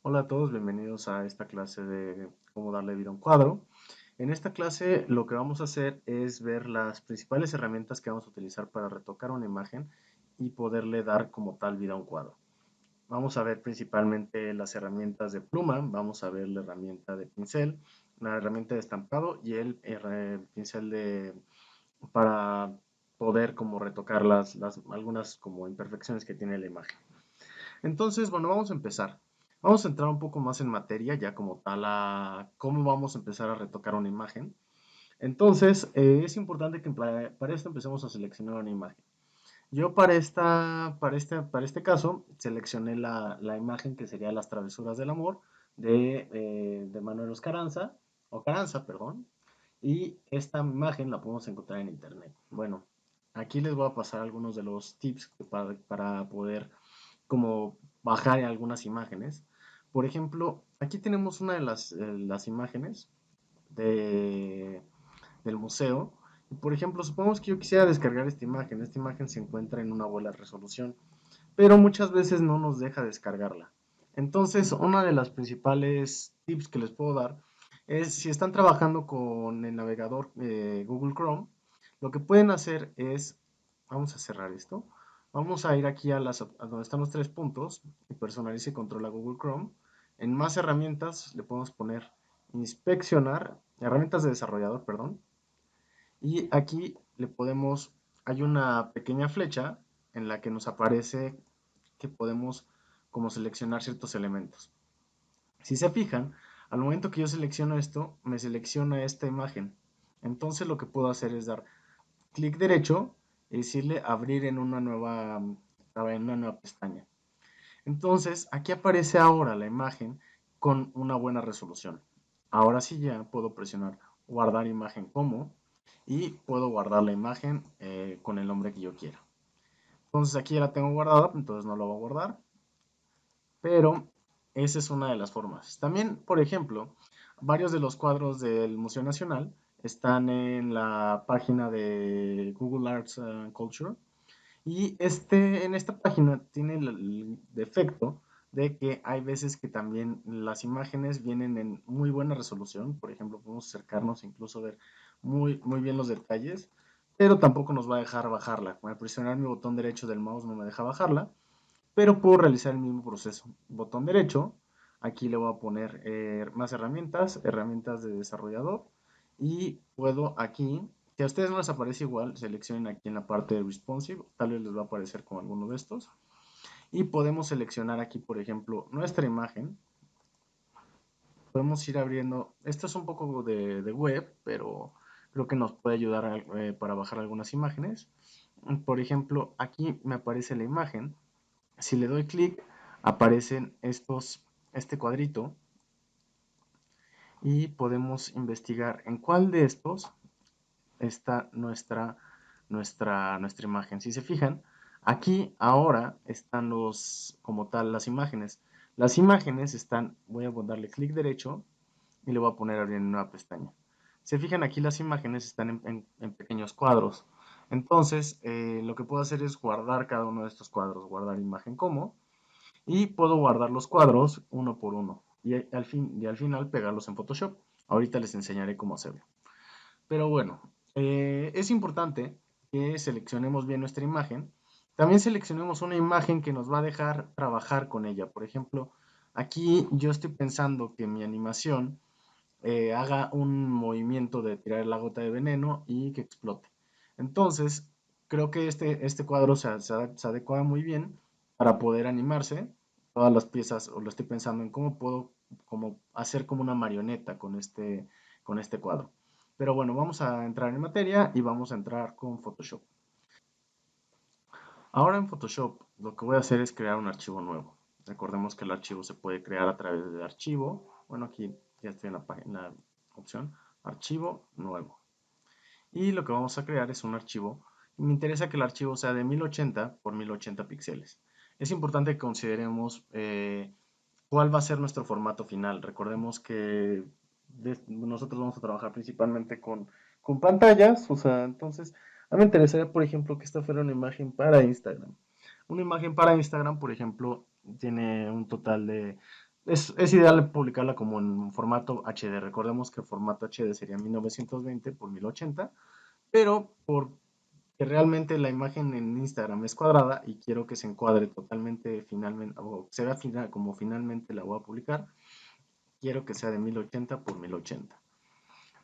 Hola a todos, bienvenidos a esta clase de cómo darle vida a un cuadro. En esta clase lo que vamos a hacer es ver las principales herramientas que vamos a utilizar para retocar una imagen y poderle dar como tal vida a un cuadro. Vamos a ver principalmente las herramientas de pluma, vamos a ver la herramienta de pincel, la herramienta de estampado y el pincel para poder como retocar algunas como imperfecciones que tiene la imagen. Entonces, bueno, vamos a empezar. Vamos a entrar un poco más en materia, ya como tal, a cómo vamos a empezar a retocar una imagen. Entonces, es importante que para esto empecemos a seleccionar una imagen. Yo para este caso seleccioné la imagen que sería Las Travesuras del Amor de Manuel Oscaranza, o Caranza, perdón, y esta imagen la podemos encontrar en internet. Bueno, aquí les voy a pasar algunos de los tips para poder como bajar algunas imágenes. Por ejemplo, aquí tenemos una de las imágenes de, del museo. Y por ejemplo, supongamos que yo quisiera descargar esta imagen. Esta imagen se encuentra en una buena resolución, pero muchas veces no nos deja descargarla. Entonces, una de las principales tips que les puedo dar es si están trabajando con el navegador Google Chrome, lo que pueden hacer es, vamos a cerrar esto, vamos a ir aquí a donde están los tres puntos y personalice y controla Google Chrome. En más herramientas le podemos poner inspeccionar, herramientas de desarrollador, perdón, y aquí le podemos, hay una pequeña flecha en la que nos aparece que podemos como seleccionar ciertos elementos. Si se fijan, al momento que yo selecciono esto, me selecciona esta imagen. Entonces lo que puedo hacer es dar clic derecho y decirle abrir en una nueva pestaña. Entonces aquí aparece ahora la imagen con una buena resolución. Ahora sí ya puedo presionar guardar imagen como y puedo guardar la imagen con el nombre que yo quiera. Entonces aquí ya la tengo guardada, entonces no la voy a guardar. Pero esa es una de las formas. También, por ejemplo, varios de los cuadros del Museo Nacional están en la página de Google Arts and Culture. Y en esta página tiene el defecto de que hay veces que también las imágenes vienen en muy buena resolución. Por ejemplo, podemos acercarnos e incluso ver muy, muy bien los detalles, pero tampoco nos va a dejar bajarla. Al presionar mi botón derecho del mouse no me deja bajarla, pero puedo realizar el mismo proceso. Botón derecho, aquí le voy a poner más herramientas, herramientas de desarrollador, y puedo aquí, si a ustedes no les aparece igual, seleccionen aquí en la parte de responsive, tal vez les va a aparecer con alguno de estos, y podemos seleccionar aquí, por ejemplo, nuestra imagen. Podemos ir abriendo, esto es un poco de web, pero creo que nos puede ayudar para bajar algunas imágenes. Por ejemplo, aquí me aparece la imagen. Si le doy clic, aparecen este cuadrito y podemos investigar en cuál de estos está nuestra imagen. Si se fijan, aquí ahora están como tal, las imágenes. Las imágenes están, voy a darle clic derecho y le voy a poner abrir en una pestaña. Se fijan aquí las imágenes están en pequeños cuadros. Entonces, lo que puedo hacer es guardar cada uno de estos cuadros, guardar imagen como, y puedo guardar los cuadros uno por uno y al final pegarlos en Photoshop. Ahorita les enseñaré cómo hacerlo. Pero bueno, es importante que seleccionemos bien nuestra imagen. También seleccionemos una imagen que nos va a dejar trabajar con ella. Por ejemplo, aquí yo estoy pensando que mi animación haga un movimiento de tirar la gota de veneno y que explote. Entonces, creo que este cuadro se adecua muy bien para poder animarse. Todas las piezas, o lo estoy pensando en cómo puedo como hacer como una marioneta con este cuadro. Pero bueno, vamos a entrar en materia y vamos a entrar con Photoshop. Ahora en Photoshop lo que voy a hacer es crear un archivo nuevo. Recordemos que el archivo se puede crear a través de archivo. Bueno, aquí ya estoy en la opción archivo nuevo. Y lo que vamos a crear es un archivo. Me interesa que el archivo sea de 1080 por 1080 píxeles. Es importante que consideremos cuál va a ser nuestro formato final. Recordemos que nosotros vamos a trabajar principalmente con pantallas, o sea, entonces a mí me interesaría, por ejemplo, que esta fuera una imagen para Instagram. Una imagen para Instagram, por ejemplo, tiene un total de es ideal publicarla como en un formato HD. Recordemos que el formato HD sería 1920 por 1080, pero porque realmente la imagen en Instagram es cuadrada y quiero que se encuadre totalmente finalmente, o se vea final, como finalmente la voy a publicar, quiero que sea de 1080 por 1080.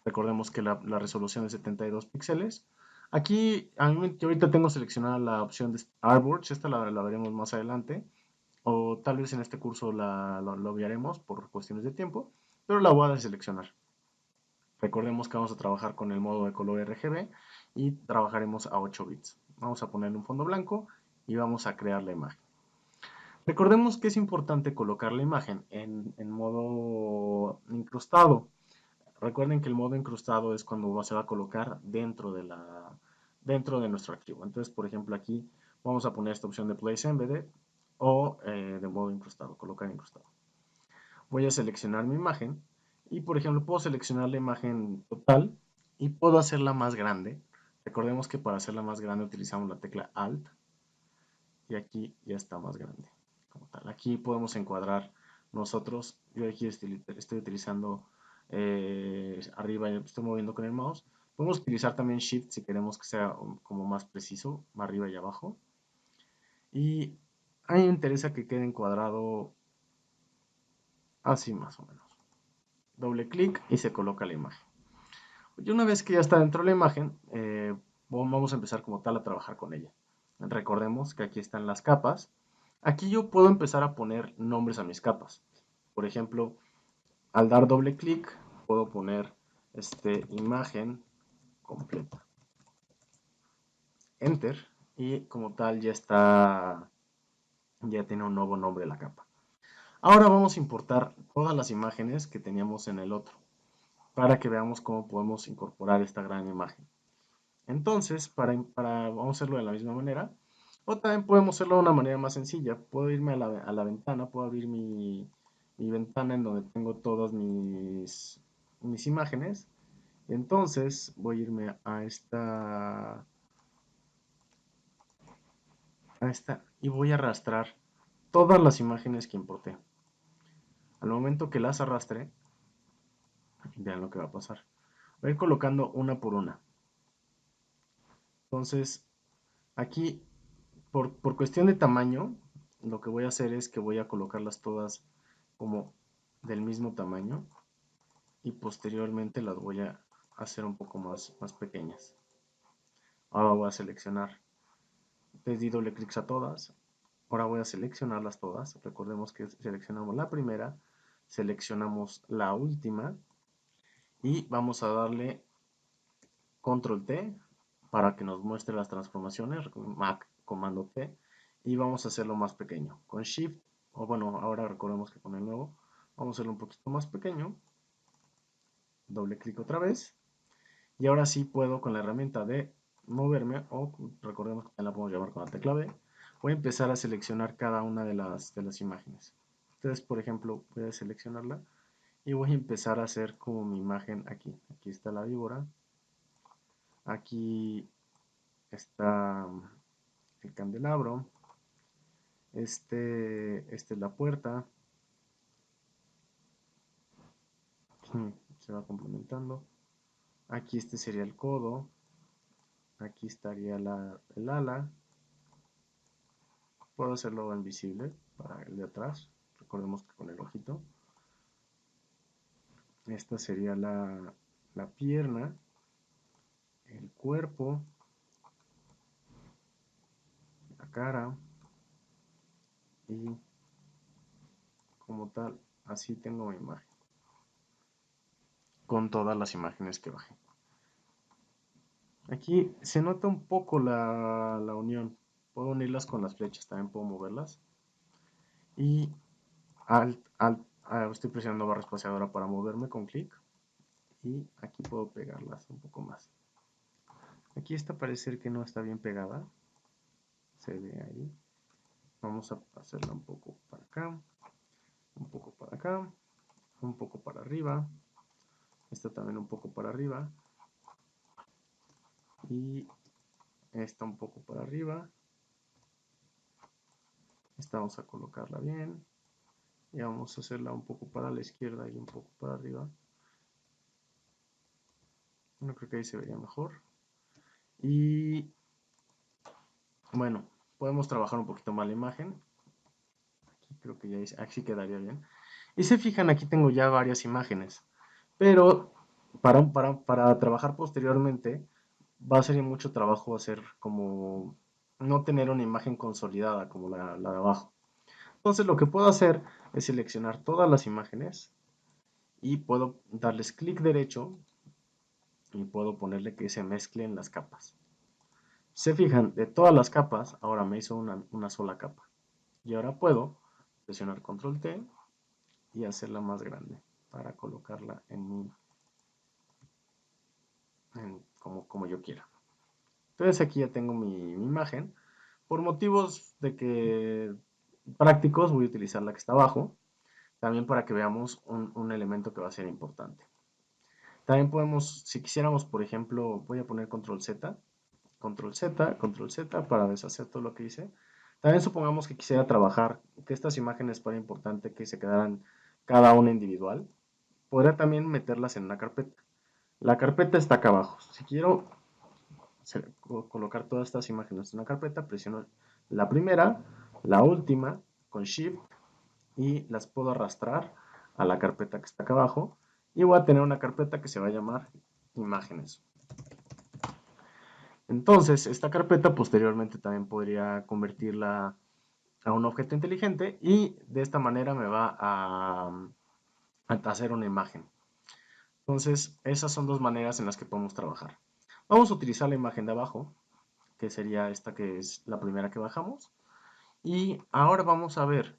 Recordemos que la resolución es 72 píxeles. Aquí, yo ahorita tengo seleccionada la opción de Artboards, esta la veremos más adelante, o tal vez en este curso lo obviaremos por cuestiones de tiempo, pero la voy a deseleccionar. Recordemos que vamos a trabajar con el modo de color RGB y trabajaremos a 8 bits. Vamos a ponerle un fondo blanco y vamos a crear la imagen. Recordemos que es importante colocar la imagen en modo incrustado. Recuerden que el modo incrustado es cuando se va a colocar dentro de nuestro archivo. Entonces, por ejemplo, aquí vamos a poner esta opción de Place Embedded o de modo incrustado, colocar incrustado. Voy a seleccionar mi imagen y, por ejemplo, puedo seleccionar la imagen total y puedo hacerla más grande. Recordemos que para hacerla más grande utilizamos la tecla Alt y aquí ya está más grande. Como tal. Aquí podemos encuadrar nosotros. Yo aquí estoy utilizando arriba, estoy moviendo con el mouse. Podemos utilizar también Shift si queremos que sea como más preciso, arriba y abajo. Y a mí me interesa que quede encuadrado así más o menos. Doble clic y se coloca la imagen. Y una vez que ya está dentro de la imagen, vamos a empezar como tal a trabajar con ella. Recordemos que aquí están las capas. Aquí yo puedo empezar a poner nombres a mis capas. Por ejemplo, al dar doble clic, puedo poner imagen completa. Enter. Y como tal ya tiene un nuevo nombre la capa. Ahora vamos a importar todas las imágenes que teníamos en el otro, para que veamos cómo podemos incorporar esta gran imagen. Entonces, vamos a hacerlo de la misma manera. O también podemos hacerlo de una manera más sencilla. Puedo irme a la ventana, puedo abrir mi ventana en donde tengo todas mis imágenes. Entonces, voy a irme a esta y voy a arrastrar todas las imágenes que importé. Al momento que las arrastre, vean lo que va a pasar. Voy a ir colocando una por una. Entonces, aquí por cuestión de tamaño, lo que voy a hacer es que voy a colocarlas todas como del mismo tamaño y posteriormente las voy a hacer un poco más pequeñas. Ahora voy a seleccionar, les di doble clic a todas, ahora voy a seleccionarlas todas. Recordemos que seleccionamos la primera, seleccionamos la última y vamos a darle control T para que nos muestre las transformaciones, Mac, comando T, y vamos a hacerlo más pequeño. Con Shift, o bueno, ahora recordemos que con el nuevo, vamos a hacerlo un poquito más pequeño, doble clic otra vez, y ahora sí puedo con la herramienta de moverme, o recordemos que la podemos llamar con la tecla B, voy a empezar a seleccionar cada una de las imágenes. Entonces, por ejemplo, voy a seleccionarla y voy a empezar a hacer como mi imagen aquí. Aquí está la víbora, aquí está el candelabro, esta es la puerta, se va complementando. Aquí este sería el codo, aquí estaría el ala. Puedo hacerlo invisible para el de atrás, recordemos que con el ojito. Esta sería la pierna, el cuerpo, la cara y como tal, así tengo mi imagen con todas las imágenes que bajé. Aquí se nota un poco la unión. Puedo unirlas con las flechas, también puedo moverlas. Y estoy presionando barra espaciadora para moverme con clic. Y aquí puedo pegarlas un poco más. Aquí esta parece que no está bien pegada. Se ve ahí. Vamos a hacerla un poco para acá. Un poco para acá. Un poco para arriba. Esta también un poco para arriba. Y esta un poco para arriba. Esta vamos a colocarla bien. y vamos a hacerla un poco para la izquierda y un poco para arriba. Bueno, creo que ahí se vería mejor. Y bueno, podemos trabajar un poquito más la imagen. Aquí creo que ya así quedaría bien. Y se fijan, aquí tengo ya varias imágenes. Pero para trabajar posteriormente va a ser mucho trabajo hacer como no tener una imagen consolidada como la de abajo. Entonces lo que puedo hacer es seleccionar todas las imágenes y puedo darles clic derecho y puedo ponerle que se mezclen las capas. Se fijan, de todas las capas, ahora me hizo una sola capa. Y ahora puedo presionar control T y hacerla más grande para colocarla como yo quiera. Entonces aquí ya tengo mi imagen. Por motivos de que prácticos voy a utilizar la que está abajo. También para que veamos un elemento que va a ser importante. También podemos, si quisiéramos, por ejemplo, voy a poner control Z, control Z, control Z para deshacer todo lo que hice. También supongamos que quisiera trabajar, que estas imágenes fuera importante que se quedaran cada una individual. Podría también meterlas en una carpeta. La carpeta está acá abajo. Si quiero colocar todas estas imágenes en una carpeta, presiono la primera, la última, con Shift, y las puedo arrastrar a la carpeta que está acá abajo. Y voy a tener una carpeta que se va a llamar imágenes. Entonces, esta carpeta posteriormente también podría convertirla a un objeto inteligente y de esta manera me va a hacer una imagen. Entonces, esas son dos maneras en las que podemos trabajar. Vamos a utilizar la imagen de abajo, que sería esta que es la primera que bajamos. Y ahora vamos a ver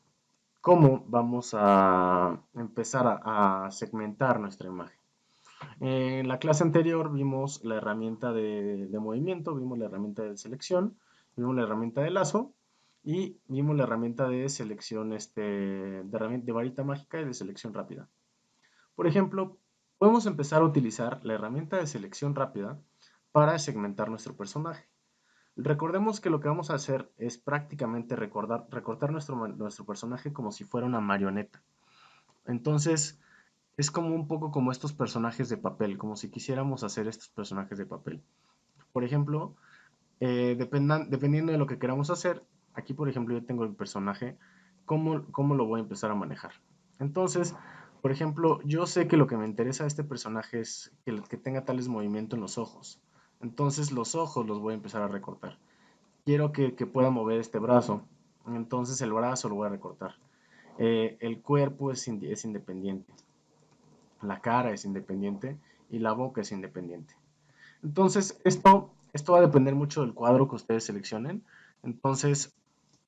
cómo vamos a empezar a segmentar nuestra imagen. En la clase anterior vimos la herramienta de movimiento, vimos la herramienta de selección, vimos la herramienta de lazo y vimos la herramienta de selección de varita mágica y de selección rápida. Por ejemplo, podemos empezar a utilizar la herramienta de selección rápida para segmentar nuestro personaje. Recordemos que lo que vamos a hacer es prácticamente recortar nuestro personaje como si fuera una marioneta. Entonces, es como un poco como estos personajes de papel, como si quisiéramos hacer estos personajes de papel. Por ejemplo, dependiendo de lo que queramos hacer, aquí por ejemplo yo tengo el personaje, ¿cómo lo voy a empezar a manejar? Entonces, por ejemplo, yo sé que lo que me interesa de este personaje es que tenga tales movimientos en los ojos. Entonces los ojos los voy a empezar a recortar. Quiero que pueda mover este brazo. Entonces el brazo lo voy a recortar. El cuerpo es independiente. La cara es independiente y la boca es independiente. Entonces, esto va a depender mucho del cuadro que ustedes seleccionen. Entonces,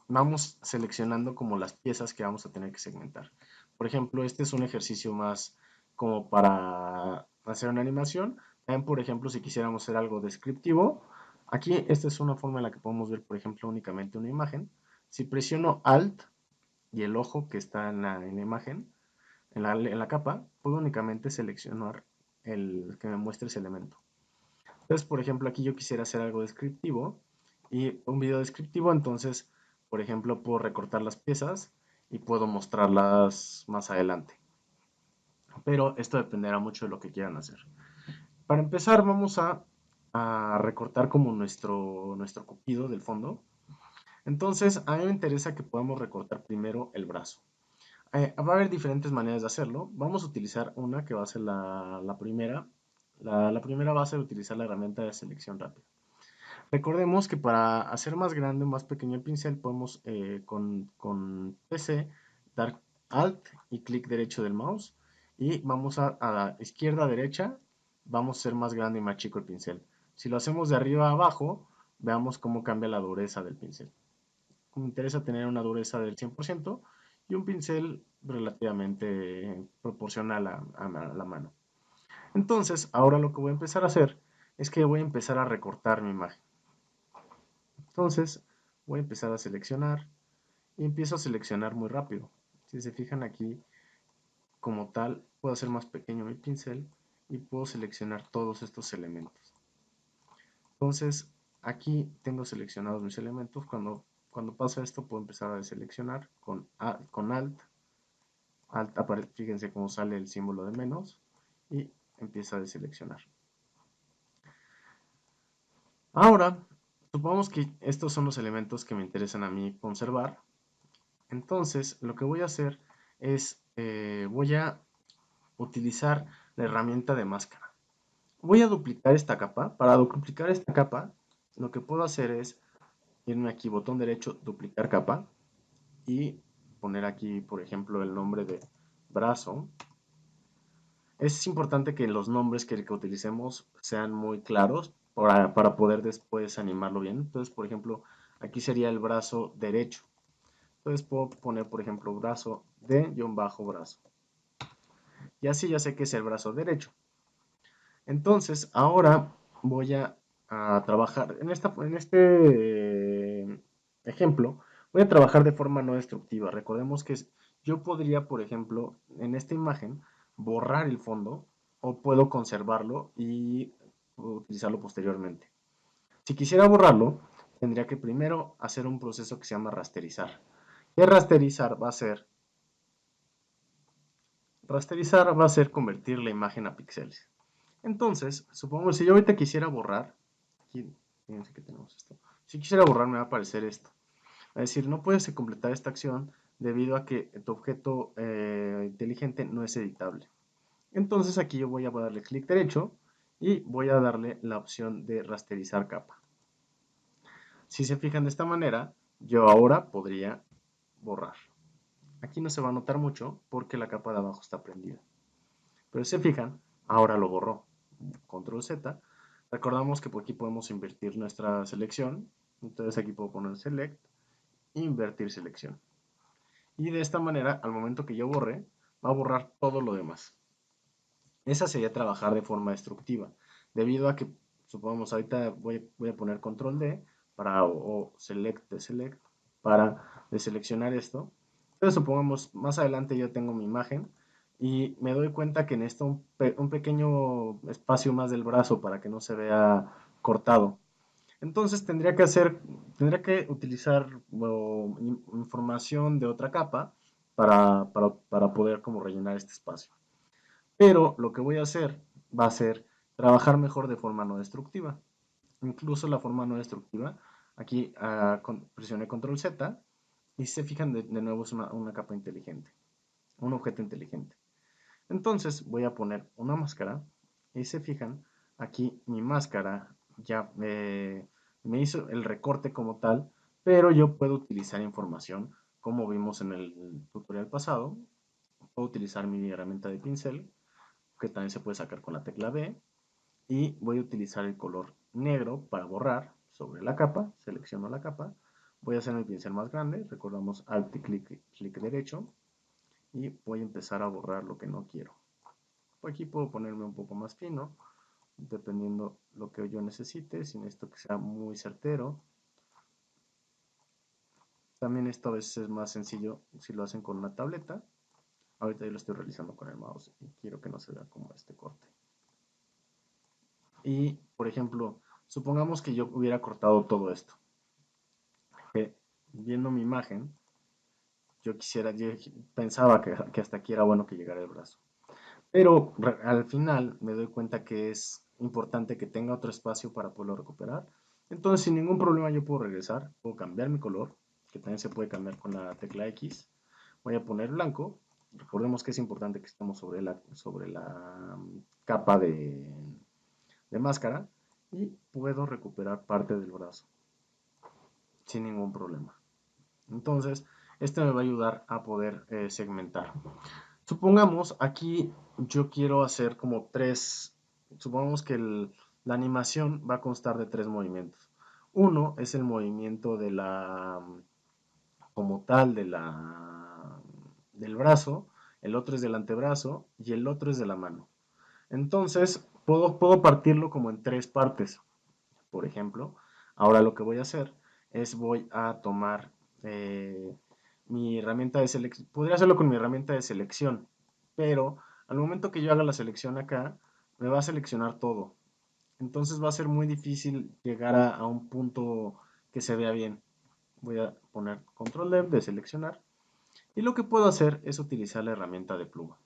vamos seleccionando como las piezas que vamos a tener que segmentar. Por ejemplo, este es un ejercicio más como para hacer una animación. También, por ejemplo, si quisiéramos hacer algo descriptivo, aquí esta es una forma en la que podemos ver, por ejemplo, únicamente una imagen. Si presiono Alt y el ojo que está en la imagen, en la capa, puedo únicamente seleccionar el que me muestre ese elemento. Entonces, por ejemplo, aquí yo quisiera hacer algo descriptivo y un video descriptivo, entonces, por ejemplo, puedo recortar las piezas y puedo mostrarlas más adelante. Pero esto dependerá mucho de lo que quieran hacer. Para empezar, vamos a recortar como nuestro cupido del fondo. Entonces, a mí me interesa que podamos recortar primero el brazo. Va a haber diferentes maneras de hacerlo. Vamos a utilizar una que va a ser la primera. La primera va a ser utilizar la herramienta de selección rápida. Recordemos que para hacer más grande o más pequeño el pincel podemos con PC dar Alt y clic derecho del mouse y vamos a izquierda a derecha, vamos a hacer más grande y más chico el pincel. Si lo hacemos de arriba a abajo, veamos cómo cambia la dureza del pincel. Me interesa tener una dureza del 100% y un pincel relativamente proporcional a la mano. Entonces, ahora lo que voy a empezar a hacer es que voy a empezar a recortar mi imagen. Entonces, voy a empezar a seleccionar y empiezo a seleccionar muy rápido. Si se fijan aquí, como tal, puedo hacer más pequeño mi pincel y puedo seleccionar todos estos elementos. Entonces, aquí tengo seleccionados mis elementos. Cuando pasa esto, puedo empezar a deseleccionar con Alt fíjense cómo sale el símbolo de menos y empieza a deseleccionar. Ahora, supongamos que estos son los elementos que me interesan a mí conservar. Entonces, lo que voy a hacer es, voy a utilizar la herramienta de máscara. Voy a duplicar esta capa. Para duplicar esta capa, lo que puedo hacer es irme aquí, botón derecho, duplicar capa, y poner aquí, por ejemplo, el nombre de brazo. Es importante que los nombres que utilicemos sean muy claros para poder después animarlo bien. Entonces, por ejemplo, aquí sería el brazo derecho. Entonces puedo poner, por ejemplo, brazo de-brazo. Y así ya sé que es el brazo derecho. Entonces, ahora voy a trabajar en este ejemplo, voy a trabajar de forma no destructiva. Recordemos que yo podría, por ejemplo, en esta imagen, borrar el fondo o puedo conservarlo y utilizarlo posteriormente. Si quisiera borrarlo, tendría que primero hacer un proceso que se llama rasterizar. ¿Qué rasterizar va a ser? Rasterizar va a ser convertir la imagen a píxeles. Entonces, supongamos, si yo ahorita quisiera borrar, aquí, fíjense que tenemos esto. Si quisiera borrar, me va a aparecer esto. Es decir, no puedes completar esta acción debido a que tu objeto inteligente no es editable. Entonces, aquí yo voy a darle clic derecho y voy a darle la opción de rasterizar capa. Si se fijan de esta manera, yo ahora podría borrar. Aquí no se va a notar mucho porque la capa de abajo está prendida. Pero si se fijan, ahora lo borró. Control Z. Recordamos que por aquí podemos invertir nuestra selección. Entonces aquí puedo poner Select, invertir selección. Y de esta manera, al momento que yo borre, va a borrar todo lo demás. Esa sería trabajar de forma destructiva. Debido a que, supongamos, ahorita voy a poner Control D para, o Select de Select para deseleccionar esto. Entonces, supongamos, más adelante yo tengo mi imagen y me doy cuenta que necesito un pequeño espacio más del brazo para que no se vea cortado. Entonces tendría que utilizar información de otra capa para poder como rellenar este espacio. Pero lo que voy a hacer va a ser trabajar mejor de forma no destructiva. Incluso la forma no destructiva, aquí presioné control Z y se fijan de nuevo es una capa inteligente, un objeto inteligente. Entonces voy a poner una máscara y se fijan, aquí mi máscara ya me hizo el recorte como tal, pero yo puedo utilizar información como vimos en el tutorial pasado. Puedo utilizar mi herramienta de pincel, que también se puede sacar con la tecla B, y voy a utilizar el color negro para borrar sobre la capa. Selecciono la capa, voy a hacer mi pincel más grande, recordamos alt y clic derecho, y voy a empezar a borrar lo que no quiero. Aquí puedo ponerme un poco más fino, dependiendo lo que yo necesite, sin esto que sea muy certero. También esto a veces es más sencillo si lo hacen con una tableta. Ahorita yo lo estoy realizando con el mouse y quiero que no se vea como este corte. Y, por ejemplo, supongamos que yo hubiera cortado todo esto. Que, viendo mi imagen, yo pensaba que hasta aquí era bueno que llegara el brazo. Pero al final me doy cuenta que es importante que tenga otro espacio para poderlo recuperar. Entonces, sin ningún problema yo puedo regresar, puedo cambiar mi color, que también se puede cambiar con la tecla X. Voy a poner blanco. Recordemos que es importante que estemos sobre la capa de máscara y puedo recuperar parte del brazo sin ningún problema. Entonces, esto me va a ayudar a poder segmentar. Supongamos aquí yo quiero hacer como supongamos que la animación va a constar de tres movimientos. Uno es el movimiento de como tal, del brazo, el otro es del antebrazo y el otro es de la mano. Entonces, puedo partirlo como en tres partes. Por ejemplo, ahora lo que voy a hacer es voy a tomar mi herramienta de selección. Podría hacerlo con mi herramienta de selección, pero al momento que yo haga la selección acá, me va a seleccionar todo. Entonces va a ser muy difícil llegar a un punto que se vea bien. Voy a poner control D de seleccionar Y lo que puedo hacer es utilizar la herramienta de pluma.